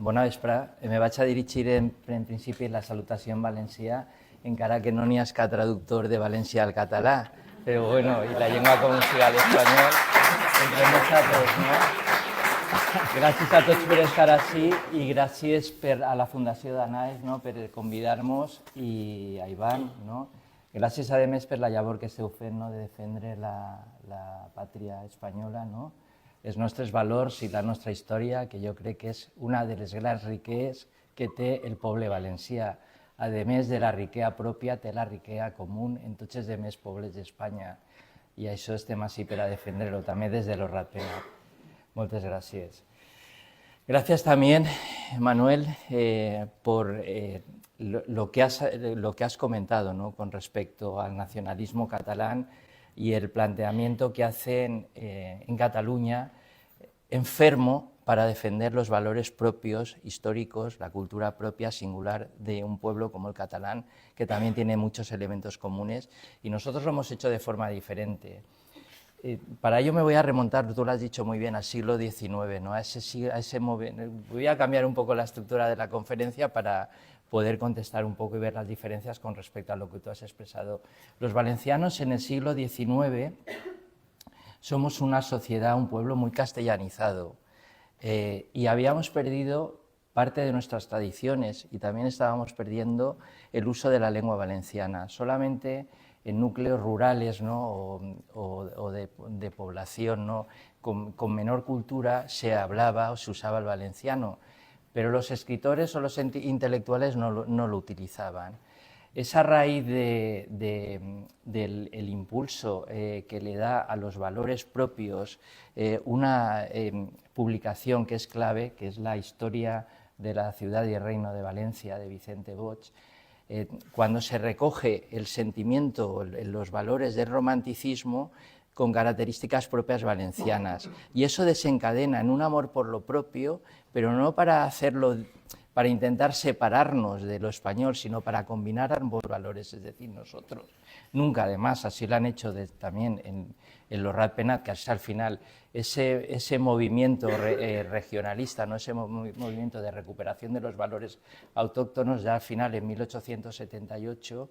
Bona vespre. Me vaig a dirigir en principi la salutació en valencià, encara que no n'hi ha traductor de valencià al català, però bueno, i la llengua común siga l'espanyol, entre nosaltres, no? Gràcies a tots per estar així i gràcies a la Fundació d'Anaes, no, per convidar-nos, i a Ivan, no? Gràcies a més per la llavor que esteu fent, no, de defendre la pàtria espanyola, no? Els nostres valors i la nostra història, que jo crec que és una de les grans riqueses que té el poble valencià. A més de la riquesa pròpia, té la riquesa comú en tots els altres pobles d'Espanya. I això estem així per a defendre-ho, també des de l'Horapenat. Moltes gràcies. Gracias también, Manuel, por lo que has comentado, ¿no?, con respecto al nacionalismo catalán y el planteamiento que hacen en Cataluña, enfermo para defender los valores propios, históricos, la cultura propia, singular de un pueblo como el catalán, que también tiene muchos elementos comunes, y nosotros lo hemos hecho de forma diferente. Para ello me voy a remontar, tú lo has dicho muy bien, al siglo XIX, ¿no? Voy a cambiar un poco la estructura de la conferencia para poder contestar un poco y ver las diferencias con respecto a lo que tú has expresado. Los valencianos en el siglo XIX somos una sociedad, un pueblo muy castellanizado, y habíamos perdido parte de nuestras tradiciones y también estábamos perdiendo el uso de la lengua valenciana. Solamente en núcleos rurales, ¿no?, o de población, ¿no?, con menor cultura se hablaba o se usaba el valenciano, pero los escritores o los intelectuales no lo utilizaban. Es a raíz del impulso que le da a los valores propios una publicación que es clave, que es la Historia de la ciudad y el reino de Valencia, de Vicente Bosch, cuando se recoge el sentimiento, los valores del romanticismo con características propias valencianas. Y eso desencadena en un amor por lo propio, pero no para hacerlo, para intentar separarnos de lo español, sino para combinar ambos valores, es decir, nosotros. Nunca, además, así lo han hecho también en los Ratpenat, que al final ese movimiento regionalista, ¿no?, ese movimiento de recuperación de los valores autóctonos, ya al final, en 1878,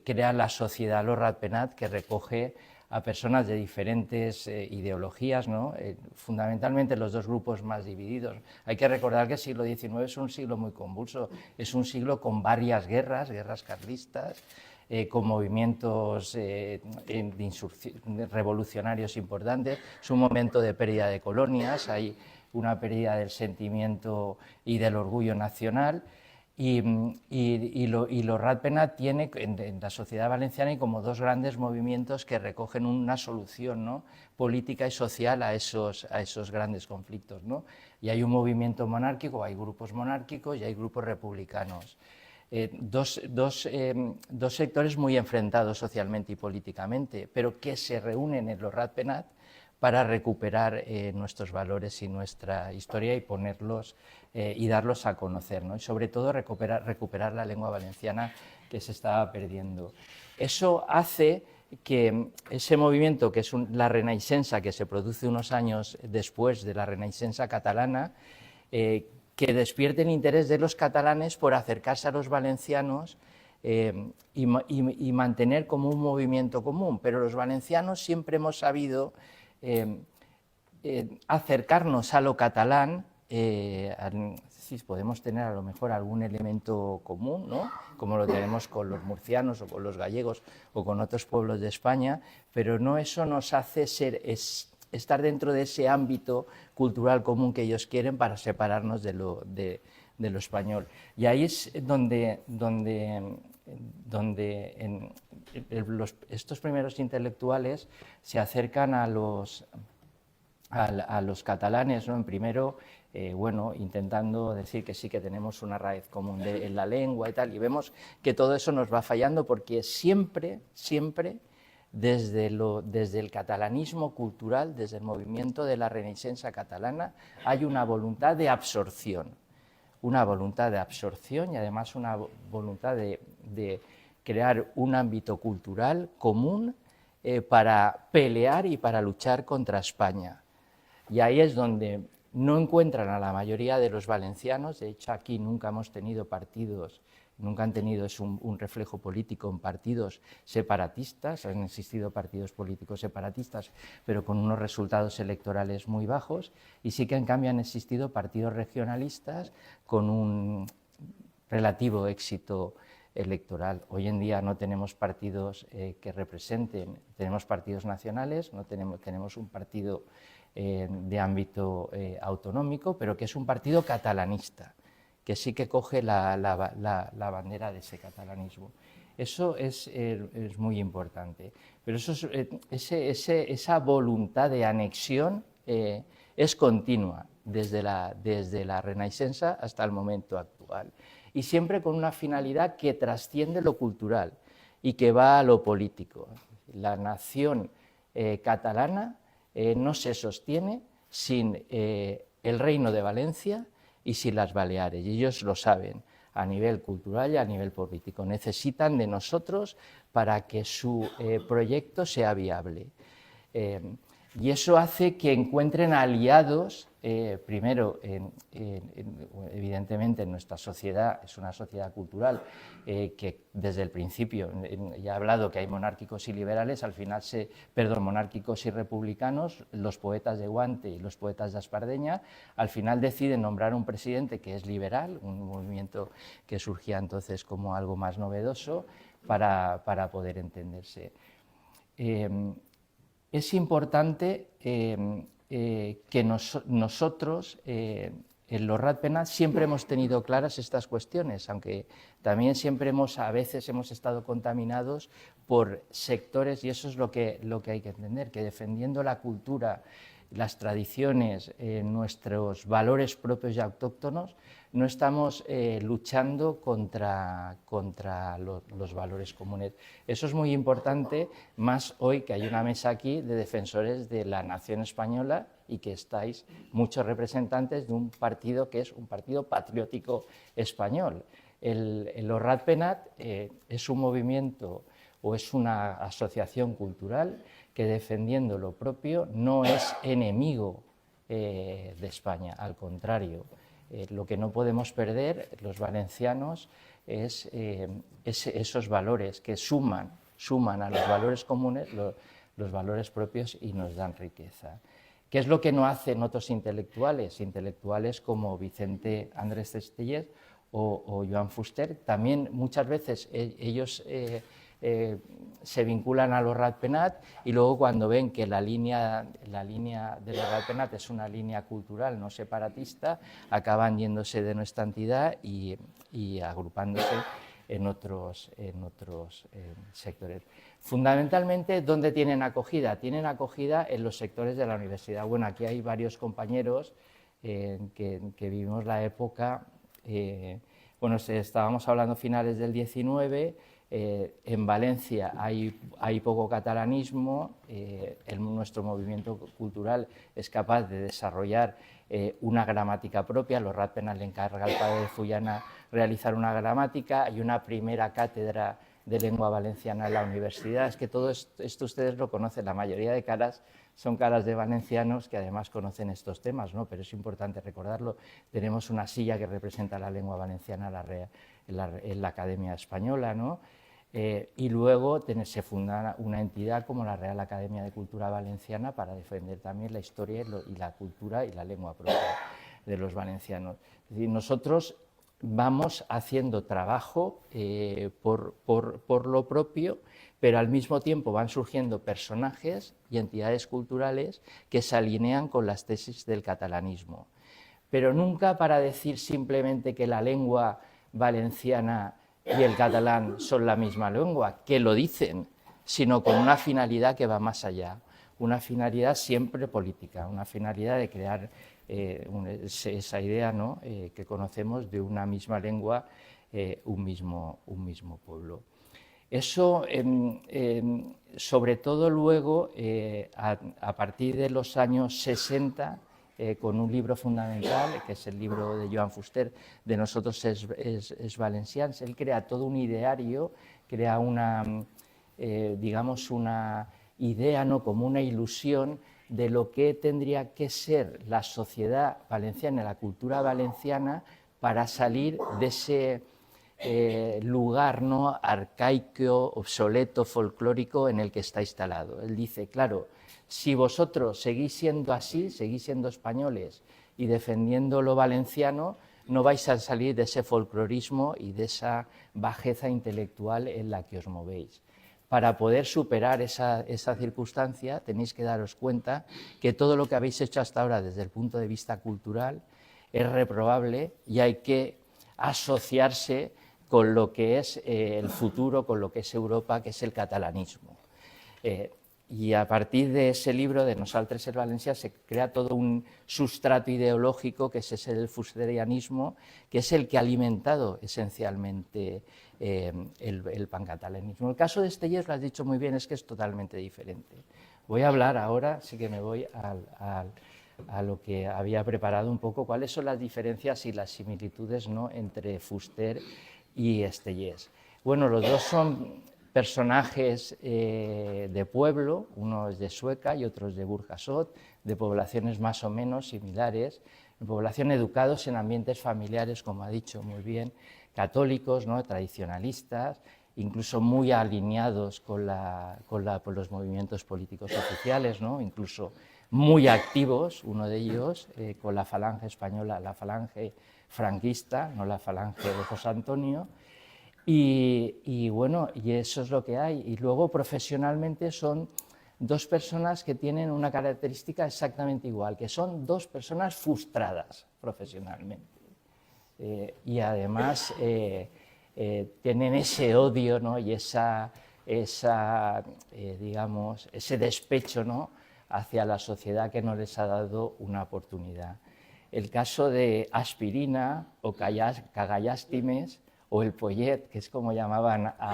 crea la Sociedad Los Ratpenat, que recoge a personas de diferentes ideologías, ¿no?, fundamentalmente los dos grupos más divididos. Hay que recordar que el siglo XIX es un siglo muy convulso, es un siglo con varias guerras carlistas, con movimientos revolucionarios importantes. Es un momento de pérdida de colonias, hay una pérdida del sentimiento y del orgullo nacional, y los Ratpenat tiene en la sociedad valenciana hay como dos grandes movimientos que recogen una solución, ¿no?, política y social a esos grandes conflictos, ¿no? Y hay un movimiento monárquico, hay grupos monárquicos y hay grupos republicanos. Dos sectores muy enfrentados socialmente y políticamente, pero que se reúnen en los Ratpenat para recuperar nuestros valores y nuestra historia y ponerlos y darlos a conocer, ¿no? Y sobre todo recuperar la lengua valenciana que se estaba perdiendo. Eso hace que ese movimiento, que es la Renaixença, que se produce unos años después de la Renaixença catalana, que despierte el interés de los catalanes por acercarse a los valencianos y mantener como un movimiento común. Pero los valencianos siempre hemos sabido acercarnos a lo catalán, si podemos tener a lo mejor algún elemento común, ¿no?, como lo tenemos con los murcianos o con los gallegos o con otros pueblos de España, pero no eso nos hace estar dentro de ese ámbito cultural común que ellos quieren para separarnos de lo español. Y ahí es donde estos primeros intelectuales se acercan a los catalanes, ¿no?, en primero, intentando decir que sí que tenemos una raíz común en la lengua y tal, y vemos que todo eso nos va fallando porque siempre desde el catalanismo cultural, desde el movimiento de la Renaixença catalana, hay una voluntad de absorción y además una voluntad de crear un ámbito cultural común para pelear y para luchar contra España. Y ahí es donde no encuentran a la mayoría de los valencianos. De hecho, aquí nunca hemos tenido partidos, nunca han tenido un reflejo político en partidos separatistas, han existido partidos políticos separatistas, pero con unos resultados electorales muy bajos, y sí que en cambio han existido partidos regionalistas con un relativo éxito electoral. Hoy en día no tenemos partidos que representen, tenemos partidos nacionales, tenemos un partido de ámbito autonómico, pero que es un partido catalanista, que sí que coge la bandera de ese catalanismo. Eso es muy importante. Pero esa voluntad de anexión es continua, desde la Renaixença hasta el momento actual, y siempre con una finalidad que trasciende lo cultural y que va a lo político. La nación catalana no se sostiene sin el Reino de Valencia y sin las Baleares, y ellos lo saben, a nivel cultural y a nivel político. Necesitan de nosotros para que su proyecto sea viable. Y eso hace que encuentren aliados, primero, evidentemente en nuestra sociedad, es una sociedad cultural que desde el principio, ya he hablado que hay monárquicos y liberales, al final monárquicos y republicanos, los poetas de Guante y los poetas de Espardeña, al final deciden nombrar un presidente que es liberal, un movimiento que surgía entonces como algo más novedoso para poder entenderse. Es importante que nosotros, en los Ratpenat, siempre hemos tenido claras estas cuestiones, aunque también siempre a veces hemos estado contaminados por sectores, y eso es lo que hay que entender, que defendiendo la cultura, las tradiciones, nuestros valores propios y autóctonos, no estamos luchando contra los valores comunes. Eso es muy importante, más hoy que hay una mesa aquí de defensores de la nación española y que estáis muchos representantes de un partido que es un partido patriótico español. Los Ratpenat es un movimiento o es una asociación cultural que, defendiendo lo propio, no es enemigo de España, al contrario. Lo que no podemos perder los valencianos es esos valores que suman a los valores comunes los valores propios y nos dan riqueza. ¿Qué es lo que no hacen otros intelectuales? Intelectuales como Vicente Andrés Cestellers o Joan Fuster. También muchas veces ellos se vinculan a los Ratpenat y luego, cuando ven que la línea de los Ratpenat es una línea cultural no separatista, acaban yéndose de nuestra entidad y agrupándose en otros sectores. Fundamentalmente, ¿dónde tienen acogida? Tienen acogida en los sectores de la universidad. Bueno, aquí hay varios compañeros que vivimos la época, bueno, estábamos hablando finales del 19, en Valencia hay poco catalanismo, nuestro movimiento cultural es capaz de desarrollar una gramática propia. Los Ratpenat le encarga al padre de Fullana realizar una gramática, hay una primera cátedra de lengua valenciana en la universidad. Es que todo esto ustedes lo conocen, la mayoría de caras son caras de valencianos que además conocen estos temas, ¿no? Pero es importante recordarlo. Tenemos una silla que representa la lengua valenciana en la Academia Española, ¿no? Y luego se funda una entidad como la Real Academia de Cultura Valenciana para defender también la historia y la cultura y la lengua propia de los valencianos. Es decir, nosotros vamos haciendo trabajo por lo propio, pero al mismo tiempo van surgiendo personajes y entidades culturales que se alinean con las tesis del catalanismo. Pero nunca para decir simplemente que la lengua valenciana y el catalán son la misma lengua, que lo dicen, sino con una finalidad que va más allá, una finalidad siempre política, una finalidad de crear esa idea, ¿no? Que conocemos de una misma lengua, un mismo pueblo. Eso, sobre todo luego, a partir de los años 60, con un libro fundamental, que es el libro de Joan Fuster, de Nosotros es Valencians. Él crea todo un ideario, crea digamos una idea, ¿no?, como una ilusión de lo que tendría que ser la sociedad valenciana, la cultura valenciana, para salir de ese lugar, ¿no?, arcaico, obsoleto, folclórico en el que está instalado. Él dice, claro, si vosotros seguís siendo así, seguís siendo españoles y defendiendo lo valenciano, no vais a salir de ese folclorismo y de esa bajeza intelectual en la que os movéis. Para poder superar esa circunstancia tenéis que daros cuenta que todo lo que habéis hecho hasta ahora desde el punto de vista cultural es reprobable y hay que asociarse con lo que es el futuro, con lo que es Europa, que es el catalanismo. Y a partir de ese libro, de Nosaltres el Valencià, se crea todo un sustrato ideológico, que es ese del fusterianismo, que es el que ha alimentado esencialmente el pancatalanismo. El caso de Estellés, lo has dicho muy bien, es que es totalmente diferente. Voy a hablar ahora, sí que me voy a lo que había preparado un poco, cuáles son las diferencias y las similitudes, ¿no?, entre Fuster y Estellés. Bueno, los dos son personajes de pueblo, uno es de Sueca y otro es de Burjasot, de poblaciones más o menos similares, población educados en ambientes familiares, como ha dicho muy bien, católicos, ¿no?, tradicionalistas, incluso muy alineados con los movimientos políticos oficiales, ¿no?, incluso muy activos, uno de ellos con la falange española, la falange franquista, no la falange de José Antonio. Y bueno, y eso es lo que hay. Y luego profesionalmente son dos personas que tienen una característica exactamente igual, que son dos personas frustradas profesionalmente. Y además tienen ese odio, ¿no?, y digamos, ese despecho, ¿no?, hacia la sociedad que no les ha dado una oportunidad. El caso de Aspirina o Cagallástimes, o el Poyet, que es como llamaban a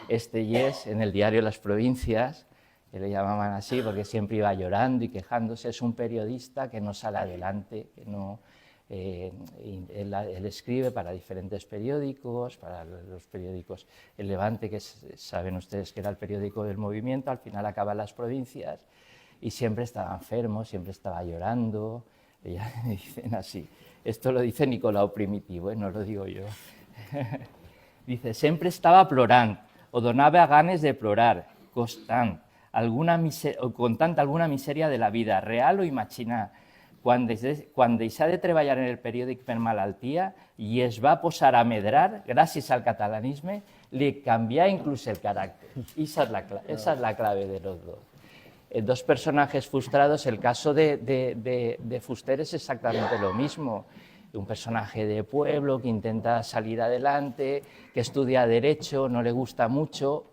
Estellés en el diario Las Provincias, que le llamaban así porque siempre iba llorando y quejándose. Es un periodista que no sale adelante, que no, él escribe para diferentes periódicos, para los periódicos El Levante, que saben ustedes que era el periódico del movimiento, al final acaba en Las Provincias, y siempre estaba enfermo, siempre estaba llorando, y ya dicen así. Esto lo dice Nicolau Primitivo, no lo digo yo. Dice, sempre estava plorant, o donava ganes de plorar, contant alguna misèria de la vida, real o imaginar. Quan deixà de treballar en el periòdic per malaltia i es va posar a medrar, gràcies al catalanisme, li canvià inclús el caràcter. Esa es la clave de los dos. Dos personajes frustrados, el caso de Fuster es exactamente lo mismo. Un personaje de pueblo que intenta salir adelante, que estudia Derecho, no le gusta mucho.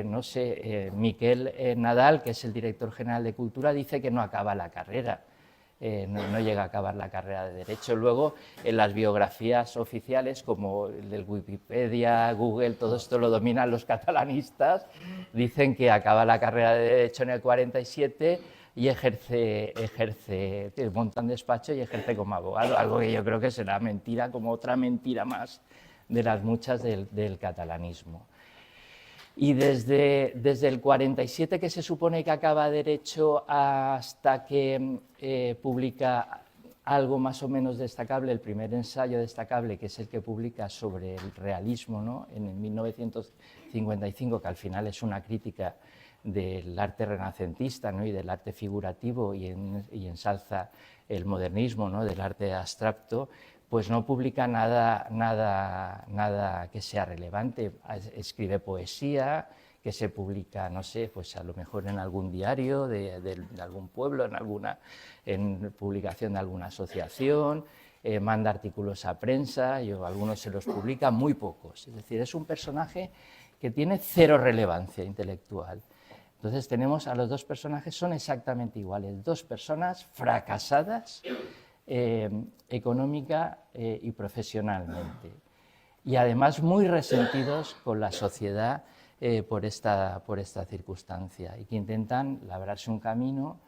No sé, Miquel Nadal, que es el director general de Cultura, dice que no acaba la carrera, no llega a acabar la carrera de Derecho. Luego, en las biografías oficiales, como el del Wikipedia, Google, todo esto lo dominan los catalanistas, dicen que acaba la carrera de Derecho en el 47 y monta un despacho y ejerce como abogado, algo que yo creo que será mentira, como otra mentira más de las muchas del catalanismo. Y desde el 47, que se supone que acaba Derecho, hasta que publica algo más o menos destacable, el primer ensayo destacable, que es el que publica sobre el realismo, ¿no?, en el 1955, que al final es una crítica del arte renacentista, ¿no?, y del arte figurativo, y ensalza el modernismo, ¿no?, del arte abstracto, pues no publica nada que sea relevante. Escribe poesía que se publica, no sé, pues a lo mejor en algún diario de algún pueblo, en publicación de alguna asociación, manda artículos a prensa, algunos se los publica, muy pocos. Es decir, es un personaje que tiene cero relevancia intelectual. Entonces tenemos a los dos personajes, son exactamente iguales, dos personas fracasadas económica y profesionalmente, y además muy resentidos con la sociedad por esta circunstancia, y que intentan labrarse un camino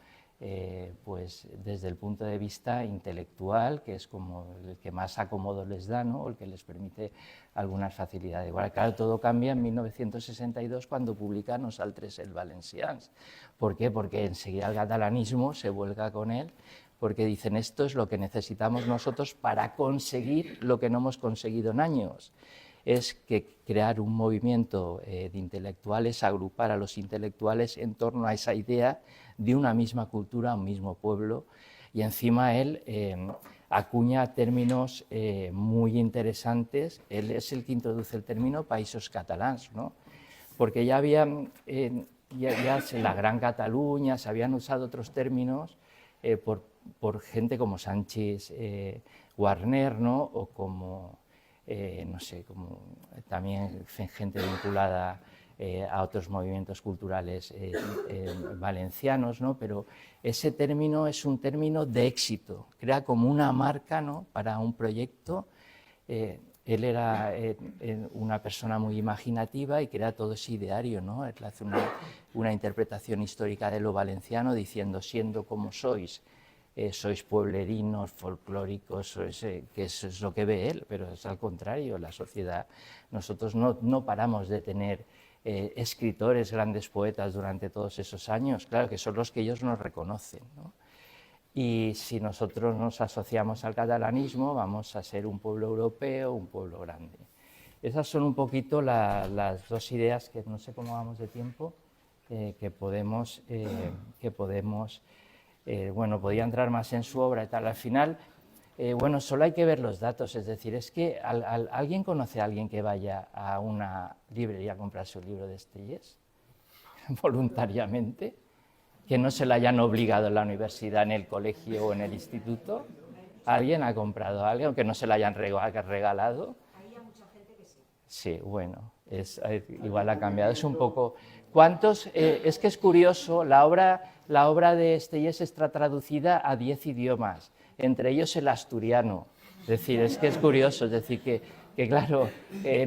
pues desde el punto de vista intelectual, que es como el que más acomodo les da, ¿no? O el que les permite algunas facilidades. Igual, claro, todo cambia en 1962 cuando publica Nosaltres el Valencians. ¿Por qué? Porque enseguida el catalanismo se vuelca con él, porque dicen esto es lo que necesitamos nosotros para conseguir lo que no hemos conseguido en años. Es que crear un movimiento de intelectuales, agrupar a los intelectuales en torno a esa idea de una misma cultura, un mismo pueblo, y encima él acuña términos muy interesantes. Él es el que introduce el término països catalans, ¿no? Porque ya había, ya en la Gran Cataluña se habían usado otros términos por gente como Sánchez Warner, ¿no? O como no sé, como también gente vinculada a otros movimientos culturales valencianos, ¿no? Pero ese término es un término de éxito, crea como una marca, ¿no? Para un proyecto. Él era una persona muy imaginativa y crea todo ese ideario, ¿no? Él hace una interpretación histórica de lo valenciano diciendo, siendo como sois, sois pueblerinos, folclóricos, que eso es lo que ve él, pero es al contrario, la sociedad. Nosotros no paramos de tener escritores, grandes poetas durante todos esos años, claro que son los que ellos nos reconocen, ¿no? Y si nosotros nos asociamos al catalanismo, vamos a ser un pueblo europeo, un pueblo grande. Esas son un poquito las dos ideas que no sé cómo vamos de tiempo, que podemos bueno, podía entrar más en su obra y tal. Al final, bueno, solo hay que ver los datos, es decir, es que ¿alguien conoce a alguien que vaya a una librería a comprarse un libro de Estellés voluntariamente? Que no se la hayan obligado en la universidad, en el colegio o en el instituto. ¿Alguien ha comprado algo que no se la hayan regalado? Hay mucha gente que sí. Sí, bueno, igual ha cambiado. Es un poco... ¿Cuántos? Es que es curioso, la obra de Estellés está traducida a 10 idiomas, entre ellos el asturiano. Es decir, es que es curioso, es decir, que claro,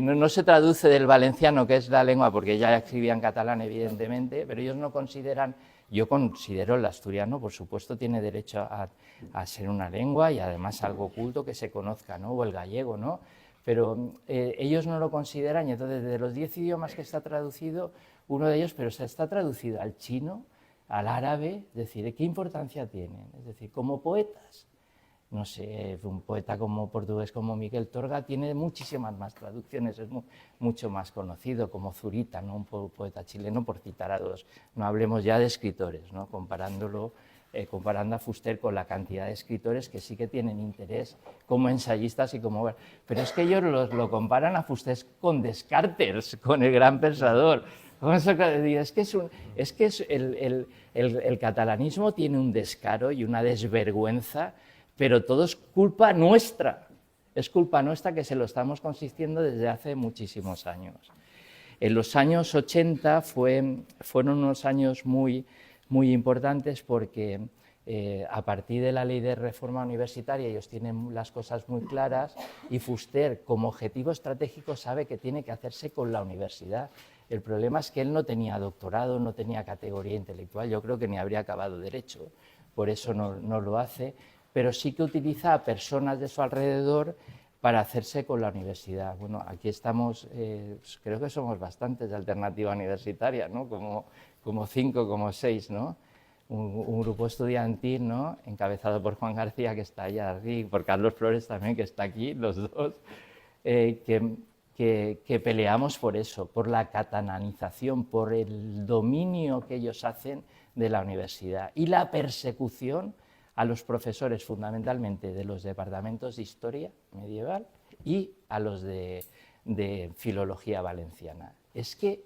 no se traduce del valenciano, que es la lengua, porque ya escribían catalán, evidentemente, pero ellos no consideran... Yo considero el asturiano, por supuesto, tiene derecho a ser una lengua y además algo culto que se conozca, ¿no? O el gallego, ¿no? Pero ellos no lo consideran y entonces de los 10 idiomas que está traducido, uno de ellos, pero está traducido al chino, al árabe, es decir, ¿qué importancia tienen? Es decir, como poetas, no sé, un poeta como portugués como Miguel Torga tiene muchísimas más traducciones, es mucho más conocido, como Zurita, ¿no? Un poeta chileno, por citar a dos. No hablemos ya de escritores, ¿no? Comparando a Fuster con la cantidad de escritores que sí que tienen interés como ensayistas y como... Pero es que ellos lo comparan a Fuster con Descartes, con el gran pensador. Es que el catalanismo tiene un descaro y una desvergüenza, pero todo es culpa nuestra. Es culpa nuestra que se lo estamos consintiendo desde hace muchísimos años. En los años 80 fueron unos años muy importantes porque a partir de la ley de reforma universitaria ellos tienen las cosas muy claras y Fuster, como objetivo estratégico, sabe que tiene que hacerse con la universidad. El problema es que él no tenía doctorado, no tenía categoría intelectual, yo creo que ni habría acabado derecho, por eso no lo hace, pero sí que utiliza a personas de su alrededor para hacerse con la universidad. Bueno, aquí estamos, creo que somos bastantes de Alternativa Universitaria, ¿no? Como 5, como 6, ¿no? Un grupo estudiantil, ¿no? Encabezado por Juan García, que está allá, y por Carlos Flores también, que está aquí, los dos, que peleamos por eso, por la catalanización, por el dominio que ellos hacen de la universidad y la persecución a los profesores fundamentalmente de los departamentos de Historia Medieval y a los de Filología Valenciana. Es que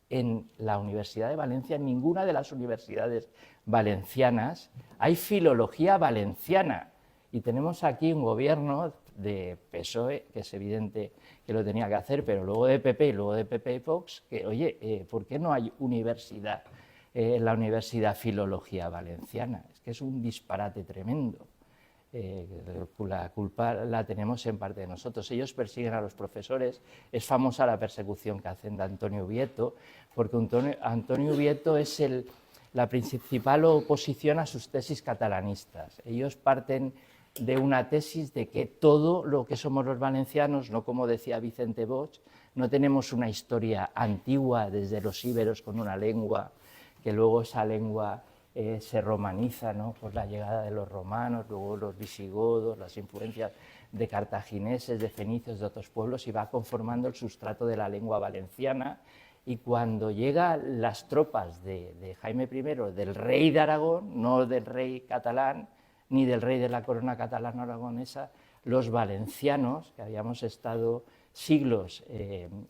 en la Universidad de Valencia, en ninguna de las universidades valencianas, hay Filología Valenciana. Y tenemos aquí un gobierno de PSOE, que es evidente que lo tenía que hacer, pero luego de PP y luego de PP y Vox, que, oye, ¿por qué no hay universidad? La Universidad Filología Valenciana. Es que es un disparate tremendo. La culpa la tenemos en parte de nosotros. Ellos persiguen a los profesores. Es famosa la persecución que hacen de Antonio Ubieto, porque Antonio Ubieto es la principal oposición a sus tesis catalanistas. Ellos parten de una tesis de que todo lo que somos los valencianos, no como decía Vicente Bosch, no tenemos una historia antigua desde los íberos con una lengua, que luego esa lengua se romaniza, ¿no?, por la llegada de los romanos, luego los visigodos, las influencias de cartagineses, de fenicios, de otros pueblos, y va conformando el sustrato de la lengua valenciana. Y cuando llegan las tropas de Jaime I, del rey de Aragón, no del rey catalán, ni del rey de la corona catalana aragonesa, los valencianos, que habíamos estado siglos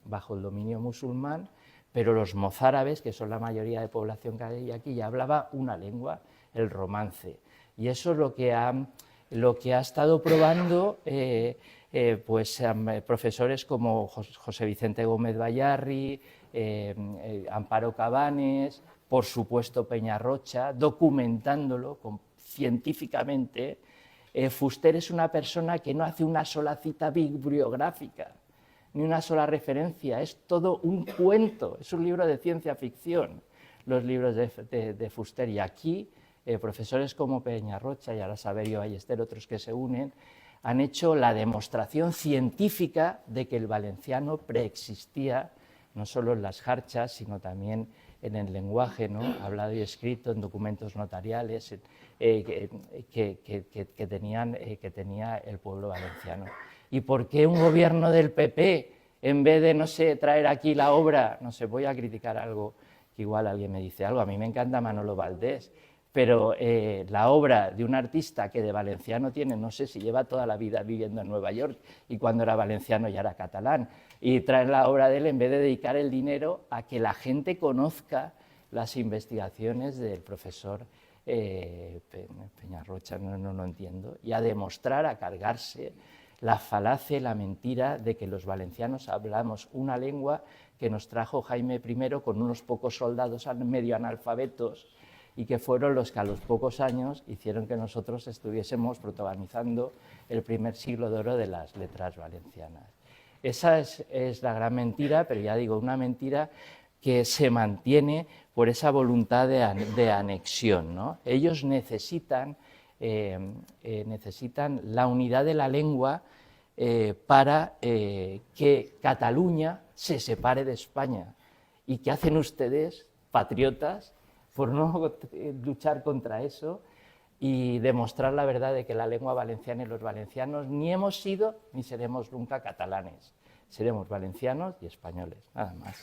bajo el dominio musulmán, pero los mozárabes, que son la mayoría de población que hay aquí, ya hablaba una lengua, el romance. Y eso es lo que ha estado probando pues, profesores como José Vicente Gómez Bayarri, Amparo Cabanes, por supuesto Peñarrocha, documentándolo científicamente. Fuster es una persona que no hace una sola cita bibliográfica, ni una sola referencia, es todo un cuento, es un libro de ciencia ficción, los libros de Fuster. Y aquí profesores como Peñarrocha y ahora Saverio Ballester, otros que se unen, han hecho la demostración científica de que el valenciano preexistía no solo en las jarchas, sino también en el lenguaje, ¿no?, hablado y escrito, en documentos notariales que tenía el pueblo valenciano. ¿Y por qué un gobierno del PP, en vez de, no sé, traer aquí la obra, no sé, voy a criticar algo, que igual alguien me dice algo, a mí me encanta Manolo Valdés, pero la obra de un artista que de valenciano tiene, no sé si lleva toda la vida viviendo en Nueva York y cuando era valenciano ya era catalán, y traen la obra de él en vez de dedicar el dinero a que la gente conozca las investigaciones del profesor Peñarrocha, no lo entiendo, y a demostrar, a cargarse la falacia y la mentira de que los valencianos hablamos una lengua que nos trajo Jaime I con unos pocos soldados medio analfabetos y que fueron los que a los pocos años hicieron que nosotros estuviésemos protagonizando el primer siglo de oro de las letras valencianas. Esa es la gran mentira, pero ya digo, una mentira que se mantiene por esa voluntad de anexión, ¿no? Ellos necesitan la unidad de la lengua para que Cataluña se separe de España. ¿Y qué hacen ustedes, patriotas, por no luchar contra eso y demostrar la verdad de que la lengua valenciana y los valencianos ni hemos sido ni seremos nunca catalanes? Seremos valencianos y españoles, nada más.